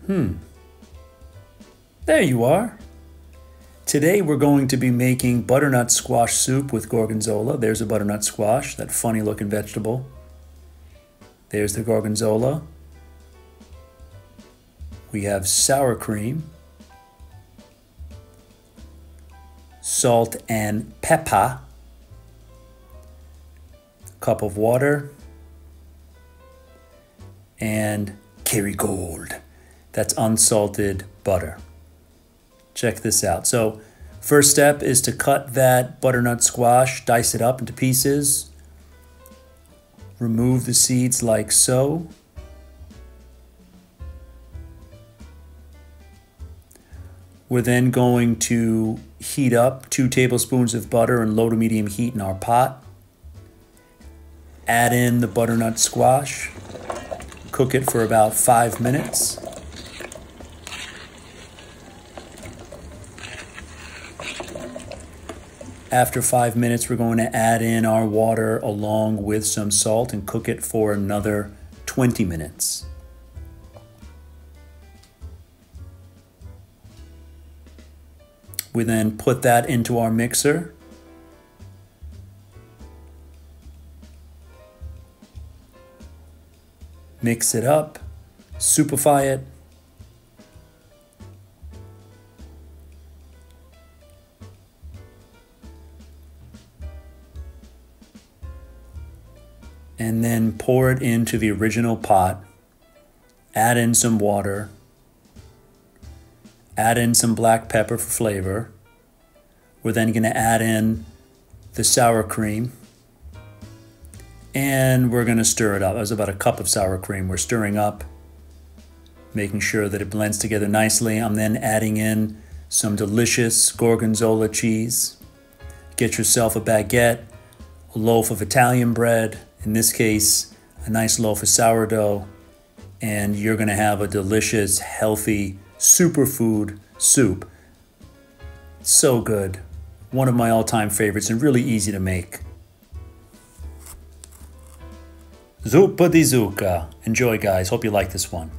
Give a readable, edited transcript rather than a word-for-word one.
There you are. Today we're going to be making butternut squash soup with gorgonzola. There's a butternut squash, that funny looking vegetable. There's the gorgonzola. We have sour cream, salt and pepper, a cup of water, and Kerrygold. That's unsalted butter. Check this out. So first step is to cut that butternut squash, dice it up into pieces, remove the seeds like so. We're then going to heat up 2 tablespoons of butter in low to medium heat in our pot. Add in the butternut squash. Cook it for about 5 minutes. After 5 minutes, we're going to add in our water along with some salt and cook it for another 20 minutes. We then put that into our mixer. Mix it up, soupify it. And then pour it into the original pot. Add in some water. Add in some black pepper for flavor. We're then going to add in the sour cream. And we're going to stir it up. That was about a cup of sour cream. We're stirring up, making sure that it blends together nicely. I'm then adding in some delicious gorgonzola cheese. Get yourself a baguette, a loaf of Italian bread, in this case, a nice loaf of sourdough, and you're going to have a delicious, healthy superfood soup. So good. One of my all-time favorites and really easy to make. Zuppa di zucca. Enjoy, guys. Hope you like this one.